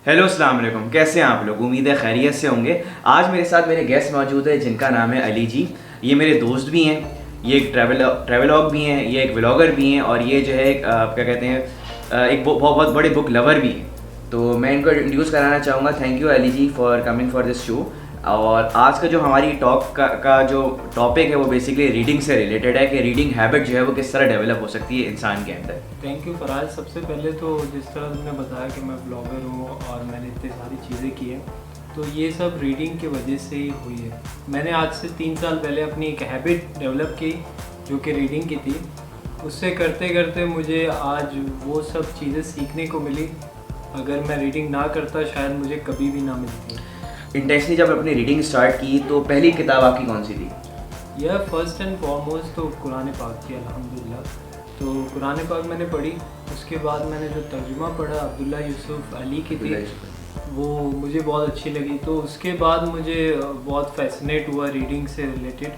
Hello अस्सलाम वालेकुम, कैसे हैं आप लोग? उम्मीद है खैरियत से होंगे। आज मेरे साथ मेरे गेस्ट मौजूद है जिनका नाम है अली जी। ये मेरे दोस्त भी हैं, ये एक ट्रैवलॉग भी हैं, ये एक व्लॉगर भी हैं और ये जो है एक क्या कहते हैं एक बहुत बड़े बुक लवर भी हैं। तो मैं इनको इंट्रोड्यूस कराना चाहूँगा। Thank you Ali ji for coming for this show. और आज का जो हमारी टॉक का जो टॉपिक है वो बेसिकली रीडिंग से रिलेटेड है कि रीडिंग हैबिट जो है वो किस तरह डेवलप हो सकती है इंसान के अंदर। Thank you Faraz. सबसे पहले तो जिस तरह तुमने बताया कि मैं ब्लॉगर हूँ और मैंने इतनी सारी चीज़ें की हैं, तो ये सब रीडिंग की वजह से ही हुई है। मैंने आज से 3 साल पहले अपनी एक हैबिट डेवलप की जो कि रीडिंग की थी। उससे करते करते मुझे आज वो सब चीज़ें सीखने को मिली। अगर मैं रीडिंग ना करता शायद मुझे कभी भी ना मिलती। इंटेंशनली जब अपनी रीडिंग स्टार्ट की तो पहली किताब आपकी कौन सी थी? यह फर्स्ट एंड फॉरमोस्ट तो कुरान पाक थी अल्हम्दुलिल्लाह। तो कुरान पाक मैंने पढ़ी, उसके बाद मैंने जो तर्जुमा पढ़ा अब्दुल्ला यूसुफ अली की थी, वो मुझे बहुत अच्छी लगी। तो उसके बाद मुझे बहुत फैसिनेट हुआ रीडिंग से रिलेटेड।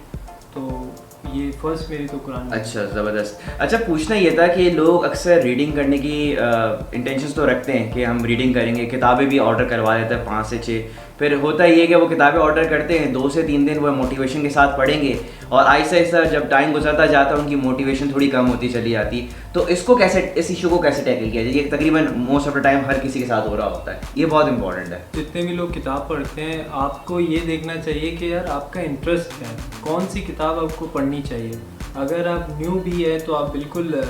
तो ये फर्स्ट मेरी तो कुरान। अच्छा, ज़बरदस्त। अच्छा, पूछना ये था कि लोग अक्सर रीडिंग करने की इंटेंशंस तो रखते हैं कि हम रीडिंग करेंगे, किताबें भी ऑर्डर करवा लेते हैं 5 से 6। फिर होता ये है कि वो किताबें ऑर्डर करते हैं, 2 से 3 दिन वो मोटिवेशन के साथ पढ़ेंगे और आहिस्ता आहिस्ता जब टाइम गुजरता जाता है उनकी मोटिवेशन थोड़ी कम होती चली जाती। तो इसको कैसे, इस इशू को कैसे टैकल किया जाए? ये तकरीबन मोस्ट ऑफ द टाइम हर किसी के साथ हो रहा होता है, ये बहुत इंपॉर्टेंट है। जितने भी लोग किताब पढ़ते हैं आपको ये देखना चाहिए कि यार आपका इंटरेस्ट क्या है, कौन सी किताब आपको पढ़नी चाहिए। अगर आप न्यू भी है तो आप बिल्कुल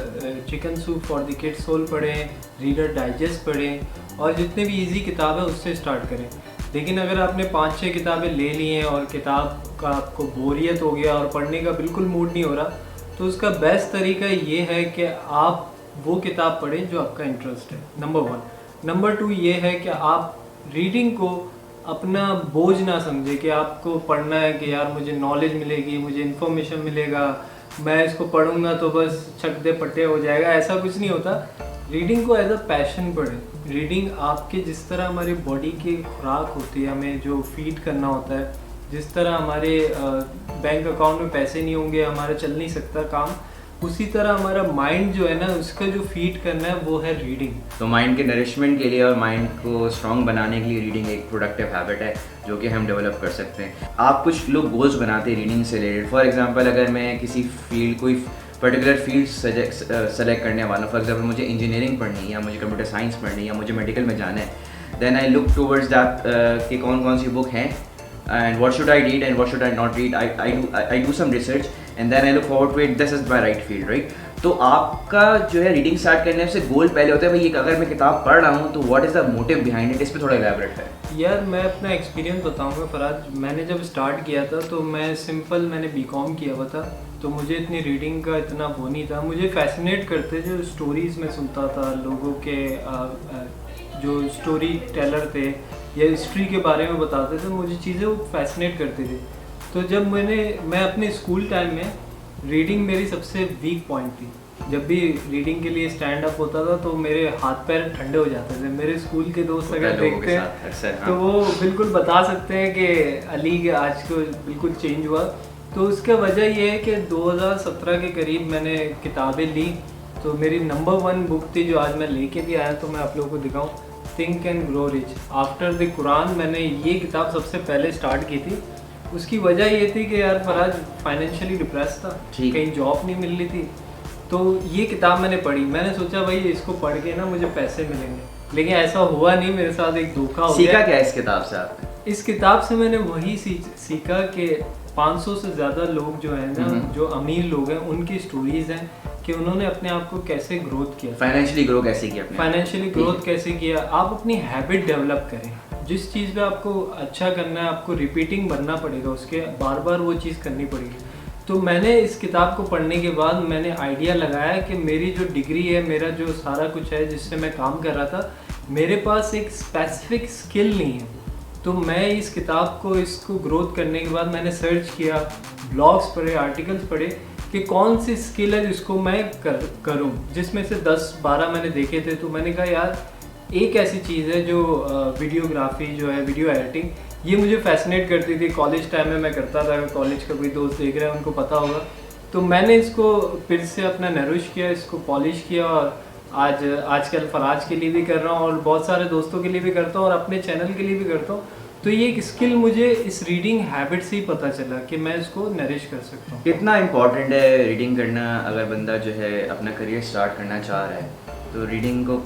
chicken soup for the kids soul पढ़ें, रीडर डाइजेस्ट पढ़ें और जितने भी इजी किताब है उससे स्टार्ट करें। लेकिन अगर आपने 5-6 किताबें ले ली हैं और किताब का आपको बोरियत हो गया और पढ़ने का बिल्कुल मूड नहीं हो रहा, तो उसका बेस्ट तरीका ये है कि आप वो किताब पढ़ें जो आपका इंटरेस्ट है, नंबर 1। नंबर 2 ये है कि आप रीडिंग को अपना बोझ ना समझे कि आपको पढ़ना है कि यार मुझे नॉलेज मिलेगी, मुझे इन्फॉर्मेशन मिलेगा, मैं इसको पढ़ूंगा तो बस छक दे पट्टे हो जाएगा। ऐसा कुछ नहीं होता। रीडिंग को एज अ पैशन पढ़ें। रीडिंग आपके जिस तरह हमारी बॉडी की खुराक होती है, हमें जो फीड करना होता है, जिस तरह हमारे बैंक अकाउंट में पैसे नहीं होंगे, हमारा चल नहीं सकता काम, उसी तरह हमारा माइंड जो है ना उसका जो फीड करना है वो है रीडिंग। तो माइंड के नरिशमेंट के लिए और माइंड को स्ट्रॉन्ग बनाने के लिए रीडिंग एक प्रोडक्टिव हैबिट है जो कि हम डेवलप कर सकते हैं। आप कुछ लोग गोल्स बनाते हैं रीडिंग से रिलेटेड। फॉर एग्जांपल अगर मैं किसी फील्ड, कोई पर्टिकुलर फील्ड सेलेक्ट करने वाला हूँ, फॉर एग्जांपल मुझे इंजीनियरिंग पढ़नी है या मुझे कंप्यूटर साइंस पढ़नी है या मुझे मेडिकल में जाना है, then I look towards that कि कौन कौन सी बुक हैं and what should I read and what should I not read. I do some research and then I look forward to it. This is my right field, right? तो आपका जो है reading start करने से गोल पहले होता है भाई, अगर मैं किताब पढ़ रहा हूँ तो what is the motive behind it, इस पे थोड़ा एलैबोरेट है। यार मैं अपना एक्सपीरियंस बताऊंगा फराज। मैंने जब स्टार्ट किया था तो मैंने बीकॉम किया हुआ था, तो मुझे इतनी रीडिंग का इतना वो नहीं था। मुझे फैसिनेट करते जो स्टोरीज़ मैं सुनता था, लोगों के जो स्टोरी टेलर थे या हिस्ट्री के बारे में बताते थे, मुझे चीज़ें वो फैसिनेट करती थी। तो जब मैं अपने स्कूल टाइम में, रीडिंग मेरी सबसे वीक पॉइंट थी। जब भी रीडिंग के लिए स्टैंड अप होता था तो मेरे हाथ पैर ठंडे हो जाते थे। मेरे स्कूल के दोस्त अगर देखते हैं तो वो बिल्कुल बता सकते हैं कि अली के आज को बिल्कुल चेंज हुआ। तो उसका वजह ये है कि 2017 के करीब मैंने किताबें ली। तो मेरी नंबर 1 बुक थी जो आज मैं लेके भी आया, तो मैं आप लोगों को दिखाऊं, think and grow rich after the Quran. मैंने ये किताब सबसे पहले स्टार्ट की थी। उसकी वजह ये थी कि यार फराज फाइनेंशियली डिप्रेस था, कहीं जॉब नहीं मिल रही थी। तो ये किताब मैंने पढ़ी, मैंने सोचा भाई इसको पढ़ के ना मुझे पैसे मिलेंगे, लेकिन ऐसा हुआ नहीं। मेरे साथ एक धोखा हो गया। सीखा क्या इस किताब से आपने? इस किताब से मैंने वही सीखा कि 500 से ज़्यादा लोग जो है ना, जो अमीर लोग हैं, उनकी स्टोरीज हैं कि उन्होंने अपने आप को कैसे ग्रोथ किया, फाइनेंशियली ग्रो कैसे किया, फाइनेंशियली ग्रोथ कैसे किया। आप अपनी हैबिट डेवलप करें। जिस चीज़ पे आपको अच्छा करना है, आपको रिपीटिंग बनना पड़ेगा, उसके बार बार वो चीज़ करनी पड़ेगी। तो मैंने इस किताब को पढ़ने के बाद मैंने आइडिया लगाया कि मेरी जो डिग्री है, मेरा जो सारा कुछ है जिससे मैं काम कर रहा था, मेरे पास एक स्पेसिफिक स्किल नहीं है। तो मैं इस किताब को, इसको ग्रोथ करने के बाद मैंने सर्च किया, ब्लॉग्स पढ़े, आर्टिकल्स पढ़े कि कौन सी स्किल है जिसको मैं करूं। जिसमें से 10-12 मैंने देखे थे। तो मैंने कहा यार एक ऐसी चीज़ है जो वीडियोग्राफी जो है, वीडियो एडिटिंग, ये मुझे फैसिनेट करती थी। कॉलेज टाइम में मैं करता था, कॉलेज का कोई दोस्त देख रहा है उनको पता होगा। तो मैंने इसको फिर से अपना नरिश किया, इसको पॉलिश किया और आजकल फराज के लिए भी कर रहा हूँ और बहुत सारे दोस्तों के लिए भी करता हूँ और अपने चैनल के लिए भी करता हूँ। तो ये एक स्किल मुझे इस रीडिंग हैबिट से ही पता चला कि मैं इसको नरिश कर सकता हूँ। कितना इम्पोर्टेंट है रीडिंग करना अगर बंदा जो है अपना करियर स्टार्ट करना चाह रहा है, तो रीडिंग को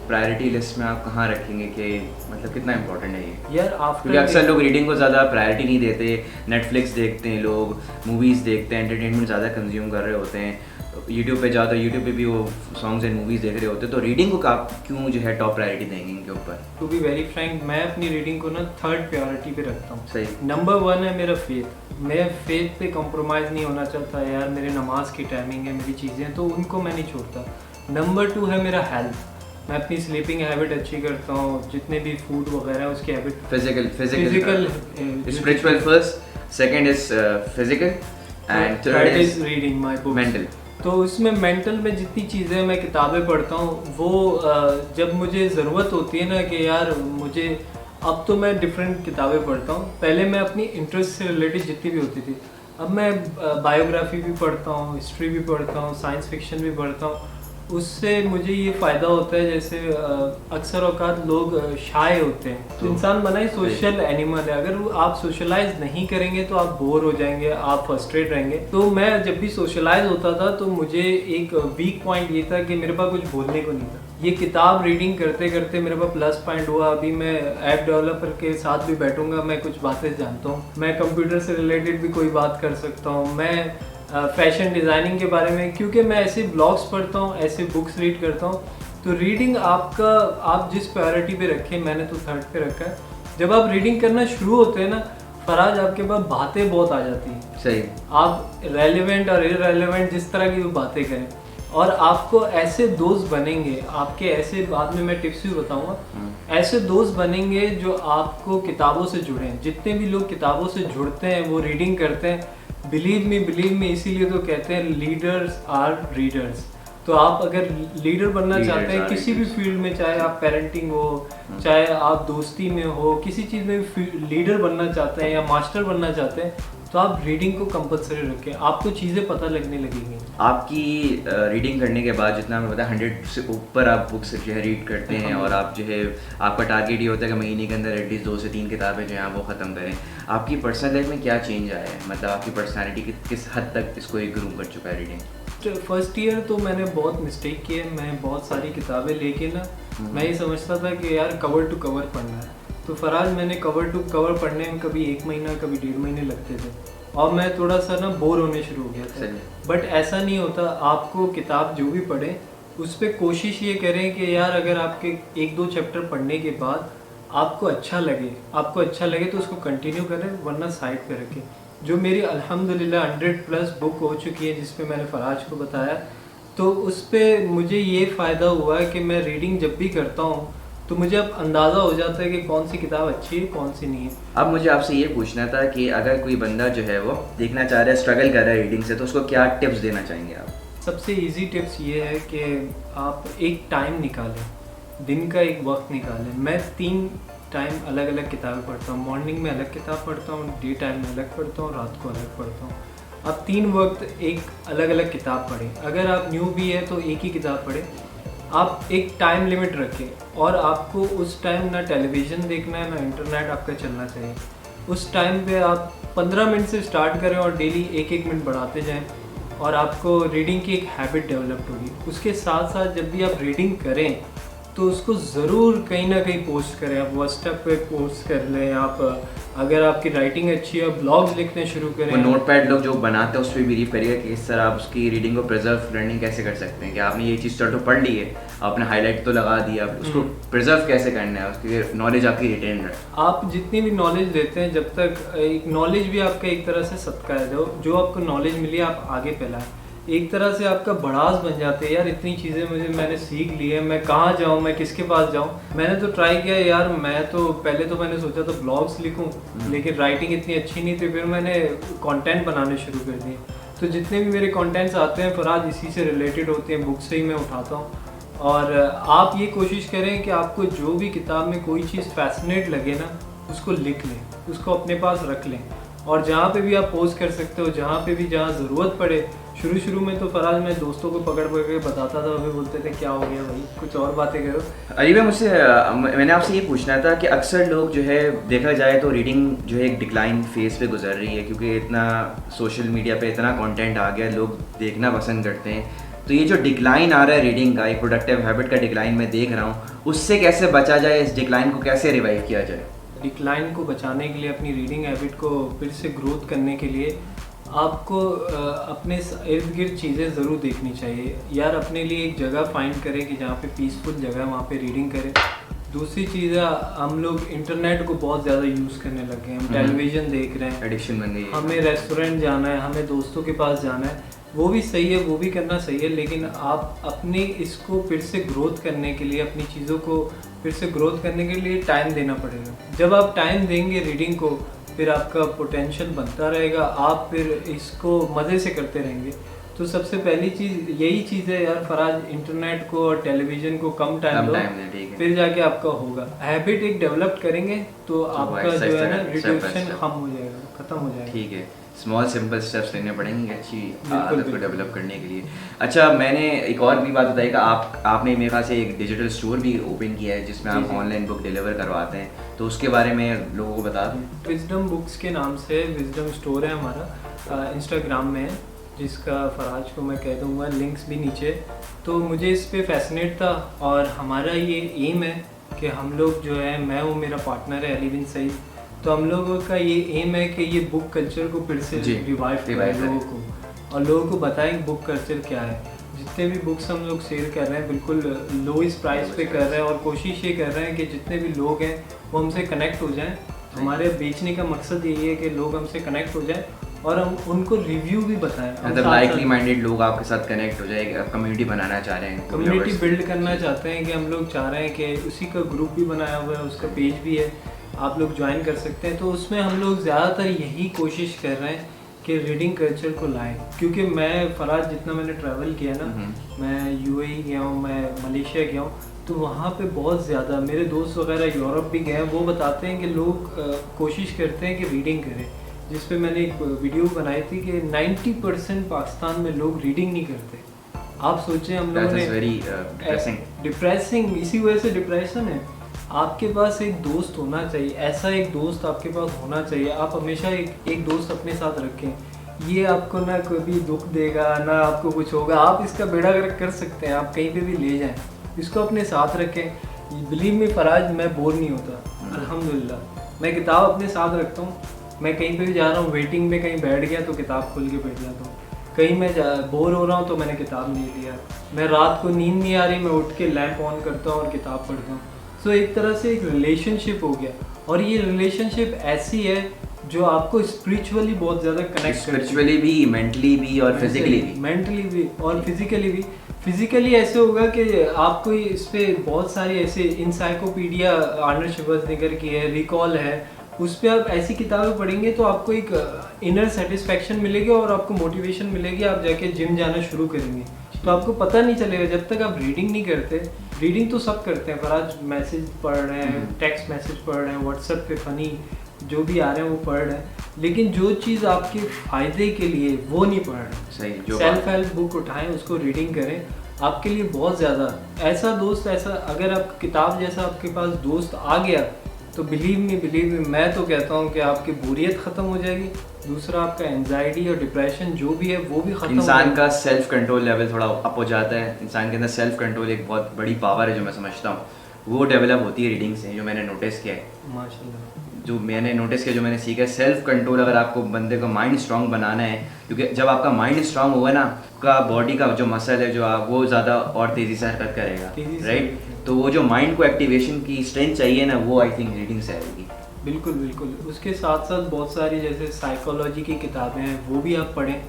प्रायोरिटी लिस्ट में आप कहाँ रखेंगे कि मतलब कितना इम्पोर्टेंट है ये? यार क्योंकि अक्सर लोग रीडिंग को ज़्यादा प्रायोरिटी नहीं देते, नेटफ्लिक्स देखते हैं लोग, मूवीज़ देखते हैं, एंटरटेनमेंट ज़्यादा कंज्यूम कर रहे होते हैं, यूट्यूब पे जाओ तो यूट्यूब पे भी वो सॉन्ग्स एंड मूवीज़ देख रहे होते हैं, तो रीडिंग को आप क्यों जो है टॉप प्रायोरिटी देंगे इनके ऊपर? टू बी वेरी फ्रैंक, मैं अपनी रीडिंग को ना थर्ड प्रायोरिटी पे रखता हूँ। सही। नंबर 1 है मेरा फेथ। मैं फेथ पे कॉम्प्रोमाइज़ नहीं होना चाहता यार, मेरे नमाज की टाइमिंग है, मेरी चीज़ें, तो उनको मैं नहीं छोड़ता। नंबर 2 है मेरा हेल्थ। मैं अपनी स्लीपिंग हैबिट अच्छी करता हूँ, जितने भी फूड वगैरह है उसकी habit. Physical spiritual first, second is physical and third is reading my books. Mental. तो उसमें मेंटल में जितनी चीज़ें मैं किताबें पढ़ता हूँ वो जब मुझे ज़रूरत होती है ना कि यार मुझे, अब तो मैं डिफरेंट किताबें पढ़ता हूँ। पहले मैं अपनी इंटरेस्ट से रिलेटेड जितनी भी होती थी, अब मैं बायोग्राफी भी पढ़ता हूँ, हिस्ट्री भी पढ़ता हूँ, साइंस फिक्शन भी पढ़ता हूँ। उससे मुझे ये फ़ायदा होता है, जैसे अक्सर औकात लोग शाय होते हैं, तो इंसान बना ही सोशल एनिमल है। अगर आप सोशलाइज नहीं करेंगे तो आप बोर हो जाएंगे, आप फ्रस्ट्रेट रहेंगे। तो मैं जब भी सोशलाइज होता था तो मुझे एक वीक पॉइंट ये था कि मेरे पास कुछ बोलने को नहीं था। ये किताब रीडिंग करते करते मेरे पास प्लस पॉइंट हुआ। अभी मैं ऐप डेवलपर के साथ भी बैठूंगा, मैं कुछ बातें जानता हूँ, मैं कंप्यूटर से रिलेटेड भी कोई बात कर सकता हूँ, मैं फैशन डिज़ाइनिंग के बारे में, क्योंकि मैं ऐसे ब्लॉग्स पढ़ता हूँ, ऐसे बुक्स रीड करता हूँ। तो रीडिंग आपका, आप जिस प्रायोरिटी पे रखें, मैंने तो थर्ड पे रखा है। जब आप रीडिंग करना शुरू होते हैं ना फराज, आपके पास बातें बहुत आ जाती हैं। सही। आप रेलेवेंट और इररेलेवेंट जिस तरह की भी बातें करें, और आपको ऐसे दोस्त बनेंगे, आपके ऐसे, बाद में मैं टिप्स भी बताऊंगा, ऐसे दोस्त बनेंगे जो आपको किताबों से जुड़ें। जितने भी लोग किताबों से जुड़ते हैं वो रीडिंग करते हैं। बिलीव मी, इसीलिए तो कहते हैं लीडर्स आर रीडर्स। तो आप अगर लीडर बनना चाहते हैं किसी भी फील्ड में, चाहे आप पेरेंटिंग हो, चाहे आप दोस्ती में हो, किसी चीज़ में भी लीडर बनना चाहते हैं या मास्टर बनना चाहते हैं, तो आप रीडिंग को कंपलसरी रखें, आपको चीज़ें पता लगने लगेंगी। आपकी रीडिंग करने के बाद, जितना हमें पता है 100 से ऊपर आप बुक्स जो है रीड करते हैं, और आप जो है आपका टारगेट ये होता है कि महीने के अंदर एटलीस्ट 2 से 3 किताबें जो हैं वो ख़त्म करें। आपकी पर्सनल लाइफ में क्या चेंज आया है? मतलब आपकी पर्सनैलिटी किस हद तक इसको एक ग्रूम कर चुका है रीडिंग? फर्स्ट ईयर तो मैंने बहुत मिस्टेक किए, मैं बहुत सारी किताबें लेके ना मैं ये समझता था कि यार कवर टू कवर पढ़ना है। तो फराज, मैंने कवर टू कवर पढ़ने में कभी 1 महीना, कभी 1.5 महीने लगते थे, और मैं थोड़ा सा ना बोर होने शुरू हो गया था। बट ऐसा नहीं होता, आपको किताब जो भी पढ़े उस पर कोशिश ये करें कि यार अगर आपके 1-2 चैप्टर पढ़ने के बाद आपको अच्छा लगे तो उसको कंटिन्यू करें, वरना साइड पे रखें। जो मेरी अल्हम्दुलिल्लाह 100+ बुक हो चुकी है, जिसपे मैंने फराज को बताया, तो उस पर मुझे ये फ़ायदा हुआ है कि मैं रीडिंग जब भी करता हूँ तो मुझे अब अंदाज़ा हो जाता है कि कौन सी किताब अच्छी है, कौन सी नहीं है। अब मुझे आपसे ये पूछना था कि अगर कोई बंदा जो है वो देखना चाह रहा है, स्ट्रगल कर रहा है रीडिंग से, तो उसको क्या टिप्स देना चाहेंगे आप? सबसे इजी टिप्स ये है कि आप एक टाइम निकालें, दिन का एक वक्त निकालें। मैं 3 टाइम अलग अलग किताबें पढ़ता हूँ। मॉर्निंग में अलग किताब पढ़ता हूँ, डे टाइम में अलग पढ़ता हूँ, रात को अलग पढ़ता हूँ। आप 3 वक्त एक अलग अलग किताब पढ़ें। अगर आप न्यू भी है तो एक ही किताब पढ़ें। आप एक टाइम लिमिट रखें, और आपको उस टाइम ना टेलीविज़न देखना है, ना इंटरनेट आपका चलना चाहिए। उस टाइम पे आप 15 मिनट से स्टार्ट करें और डेली 1-1 मिनट बढ़ाते जाएं, और आपको रीडिंग की एक हैबिट डेवलप होगी। उसके साथ साथ जब भी आप रीडिंग करें तो उसको ज़रूर कहीं ना कहीं पोस्ट करें। आप व्हाट्सएप पे पोस्ट कर लें, आप अगर आपकी राइटिंग अच्छी है ब्लॉग्स लिखने शुरू करें। वो नोटपैड लोग जो बनाते हैं उस पर बिलीव करिएगा कि इस तरह आप उसकी रीडिंग को प्रिजर्व लर्निंग कैसे कर सकते हैं, कि आपने ये चीज़ तो पढ़ ली है, आपने हाईलाइट तो लगा दिया, उसको प्रिजर्व कैसे करना है, उसकी नॉलेज आपकी रिटेन रहे। आप जितनी भी नॉलेज लेते हैं, जब तक एक नॉलेज भी आपका एक तरह से सदका है, जो आपको नॉलेज मिली आप आगे फैलाएं, एक तरह से आपका बढ़ास बन जाते हैं। यार इतनी चीज़ें मैंने सीख ली है, मैं कहाँ जाऊँ, मैं किसके पास जाऊँ। मैंने तो ट्राई किया यार, मैं तो पहले तो मैंने सोचा था ब्लॉग्स लिखूँ, लेकिन राइटिंग इतनी अच्छी नहीं थी, फिर मैंने कंटेंट बनाने शुरू कर दिए। तो जितने भी मेरे कंटेंट्स आते हैं फराज इसी से रिलेटेड होते हैं, बुक से ही मैं उठाता हूँ। और आप ये कोशिश करें कि आपको जो भी किताब में कोई चीज़ फैसिनेट लगे ना, उसको लिख लें, उसको अपने पास रख लें, और जहाँ पे भी आप पोस्ट कर सकते हो, जहाँ पे भी जहाँ ज़रूरत पड़े शुरू में तो फराज मैं दोस्तों को पकड़ पकड़ के बताता था, वो भी बोलते थे क्या हो गया भाई, कुछ और बातें करो। अली भाई मुझसे मैंने आपसे ये पूछना था कि अक्सर लोग जो है देखा जाए तो रीडिंग जो है एक डिक्लाइन फेज पे गुजर रही है, क्योंकि इतना सोशल मीडिया पे इतना कंटेंट आ गया, लोग देखना पसंद करते हैं। तो ये जो डिक्लाइन आ रहा है रीडिंग का, एक प्रोडक्टिव हैबिट का डिक्लाइन मैं देख रहा हूँ, उससे कैसे बचा जाए, इस डिक्लाइन को कैसे रिवाइव किया जाए? डिक्लाइन को बचाने के लिए, अपनी रीडिंग हैबिट को फिर से ग्रोथ करने के लिए आपको अपने इर्द गिर्द चीज़ें ज़रूर देखनी चाहिए यार। अपने लिए एक जगह फाइंड करें कि जहाँ पे पीसफुल जगह है, वहाँ पे रीडिंग करें। दूसरी चीज़ है, हम लोग इंटरनेट को बहुत ज़्यादा यूज़ करने लगे हैं, हम टेलीविज़न देख रहे हैं, एडिक्शन बन गई है। हमें रेस्टोरेंट जाना है, हमें दोस्तों के पास जाना है, वो भी सही है, वो भी करना सही है, लेकिन आप अपने इसको फिर से ग्रोथ करने के लिए, अपनी चीज़ों को फिर से ग्रोथ करने के लिए टाइम देना पड़ेगा। जब आप टाइम देंगे रीडिंग को, फिर आपका पोटेंशियल बनता रहेगा, आप फिर इसको मज़े से करते रहेंगे। तो सबसे पहली चीज़ यही चीज़ है यार फराज, इंटरनेट को और टेलीविज़न को कम टाइम दो, फिर जाके आपका होगा। हैबिट एक डेवलप करेंगे तो आपका जो है ना रिडक्शन कम हो जाएगा, ख़त्म हो जाएगा। ठीक है, स्मॉल सिंपल स्टेप्स लेने पड़ेंगे अच्छी आदत को डेवलप करने के लिए। अच्छा, मैंने एक और भी बात बताई कि आपने मेरे ख्याल से एक डिजिटल स्टोर भी ओपन किया है जिसमें आप ऑनलाइन बुक डिलीवर करवाते हैं, तो उसके बारे में लोगों को बता दें। विजडम बुक्स के नाम से विजडम स्टोर है हमारा, इंस्टाग्राम में है, जिसका फराज को मैं कह दूँगा, लिंक्स भी नीचे। तो मुझे इस पर फैसिनेट था और हमारा ये एम है कि हम लोग जो है, मैं वो मेरा पार्टनर है अली बिन सईद, तो हम लोगों का ये एम है कि ये बुक कल्चर को फिर से रिवाइव करें लोगों को, और लोगों को बताएं बुक कल्चर क्या है। जितने भी बुक्स हम लोग सेल कर रहे हैं बिल्कुल लोएस्ट प्राइस पे कर रहे हैं, और कोशिश ये कर रहे हैं कि जितने भी लोग हैं वो हमसे कनेक्ट हो जाएं। हमारे बेचने का मकसद यही है कि लोग हमसे कनेक्ट हो जाएं और हम उनको रिव्यू भी बताएं। मतलब लाइकली माइंडेड लोग आपके साथ कनेक्ट हो जाएंगे, आप कम्युनिटी बनाना चाह रहे हैं, कम्युनिटी बिल्ड करना चाहते हैं, कि हम लोग चाह रहे हैं कि उसी का ग्रुप भी बनाया हुआ है, उसका पेज भी है, आप लोग ज्वाइन कर सकते हैं। तो उसमें हम लोग ज़्यादातर यही कोशिश कर रहे हैं कि रीडिंग कल्चर को लाएं, क्योंकि मैं फराज जितना मैंने ट्रैवल किया ना, मैं यूएई गया हूँ, मैं मलेशिया गया हूँ, तो वहाँ पे बहुत ज़्यादा मेरे दोस्त वगैरह यूरोप भी गए हैं, वो बताते हैं कि लोग कोशिश करते हैं कि रीडिंग करें। जिस पे मैंने एक वीडियो बनाई थी कि 90% पाकिस्तान में लोग रीडिंग नहीं करते। आप सोचें, हम लोगों ने डिप्रेसिंग, इसी वजह से डिप्रेशन है। आपके पास एक दोस्त होना चाहिए, ऐसा एक दोस्त आपके पास होना चाहिए। आप हमेशा एक दोस्त अपने साथ रखें, ये आपको ना कभी दुख देगा ना आपको कुछ होगा, आप इसका बेड़ा गर्क कर सकते हैं, आप कहीं पे भी ले जाएं, इसको अपने साथ रखें। बिलीव मी फराज, मैं बोर नहीं होता अल्हम्दुलिल्लाह। मैं किताब अपने साथ रखता हूँ, मैं कहीं पे भी जा रहा हूँ, वेटिंग में कहीं बैठ गया तो किताब खोल के बैठ जाता हूँ, कहीं मैं बोर हो रहा हूँ तो मैंने किताब ले लिया, मैं रात को नींद नहीं आ रही, मैं उठ के लैंप ऑन करता हूँ और किताब पढ़ता हूँ। सो एक तरह से एक रिलेशनशिप हो गया, और ये रिलेशनशिप ऐसी है जो आपको स्पिरिचुअली बहुत ज़्यादा कनेक्ट, स्पिरिचुअली भी, मेंटली भी और फिजिकली भी, मेंटली भी और फिजिकली भी। फिजिकली ऐसे होगा कि आपको इस पर बहुत सारी ऐसे इंसाइक्लोपीडिया आर्नल्ड श्वार्ज़नेगर की है, रिकॉल है, उस पर आप ऐसी किताबें पढ़ेंगे तो आपको एक इनर सेटिस्फैक्शन मिलेगी और आपको मोटिवेशन मिलेगी, आप जाके जिम जाना शुरू करेंगे। तो आपको पता नहीं चलेगा जब तक आप रीडिंग नहीं करते। रीडिंग तो सब करते हैं, पर आज मैसेज पढ़ रहे हैं, टेक्स्ट मैसेज पढ़ रहे हैं, व्हाट्सएप पे फ़नी जो भी आ रहे हैं वो पढ़ रहे हैं, लेकिन जो चीज़ आपके फ़ायदे के लिए वो नहीं पढ़ रहे। सही, जो सेल्फ हेल्प बुक उठाएं, उसको रीडिंग करें, आपके लिए बहुत ज़्यादा। ऐसा दोस्त, ऐसा अगर आप किताब जैसा आपके पास दोस्त आ गया तो बिलीव मी, मैं तो कहता हूँ कि आपकी बोरियत ख़त्म हो जाएगी। दूसरा, आपका एंजाइटी और डिप्रेशन जो भी है वो भी ख़त्म। इंसान का सेल्फ कंट्रोल लेवल थोड़ा अप हो जाता है, इंसान के अंदर सेल्फ कंट्रोल एक बहुत बड़ी पावर है जो मैं समझता हूँ, वो डेवलप होती है रीडिंग से, जो मैंने नोटिस किया है। माशाल्लाह, जो मैंने नोटिस किया, जो मैंने सीखा, सेल्फ कंट्रोल अगर आपको बंदे का माइंड स्ट्रांग बनाना है, क्योंकि जब आपका माइंड स्ट्रांग होगा ना, आपका बॉडी का जो मसल है जो आप वो ज़्यादा और तेज़ी से हरकत करेगा, राइट। तो वो जो माइंड को एक्टिवेशन की स्ट्रेंथ चाहिए ना, वो आई थिंक रीडिंग से आएगी। बिल्कुल बिल्कुल। उसके साथ साथ बहुत सारी जैसे साइकोलॉजी की किताबें हैं, वो भी आप पढ़ें,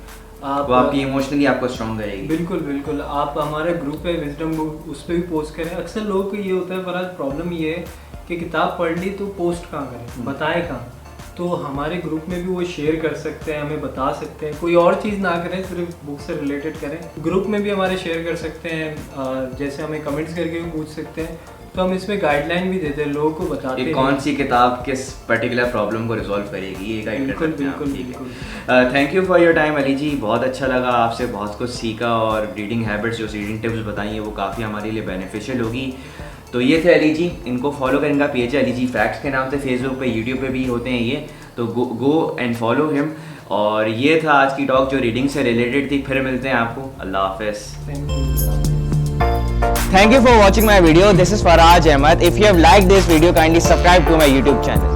आप वो आपकी इमोशनली आपको स्ट्रांग करेगी। बिल्कुल बिल्कुल। आप हमारा ग्रुप है विजडम बुक, उस पर भी पोस्ट करें। अक्सर लोगों को ये होता है, पर आज प्रॉब्लम ये है कि किताब पढ़ ली तो पोस्ट कहाँ करें, बताएं कहाँ। तो हमारे ग्रुप में भी वो शेयर कर सकते हैं, हमें बता सकते हैं, कोई और चीज़ ना करें, सिर्फ बुक से रिलेटेड करें। ग्रुप में भी हमारे शेयर कर सकते हैं, जैसे हमें कमेंट्स करके भी पूछ सकते हैं। तो हम इसमें गाइडलाइन भी देते हैं, लोगों को बताते हैं कौन सी किताब किस पर्टिकुलर प्रॉब्लम को रिजॉल्व करेगी, ये गाइड कर सकते हैं आप। बिल्कुल। Thank you for your time Ali ji, बहुत अच्छा लगा, आपसे बहुत कुछ सीखा और रीडिंग हैबिट्स जो रीडिंग टिप्स बताई हैं वो काफ़ी हमारे लिए बेनिफिशियल होगी। तो ये थे अली जी, इनको फॉलो करें, इनका पेज है अली जी फैक्ट्स के नाम से, फेसबुक पे यूट्यूब पे भी होते हैं ये, तो गो एंड फॉलो हिम। और ये था आज की टॉक जो रीडिंग से रिलेटेड थी। फिर मिलते हैं आपको, अल्लाह हाफिज़। Thank you for watching my video. This is Faraj Ahmed. If you have liked this video, kindly subscribe to my YouTube channel.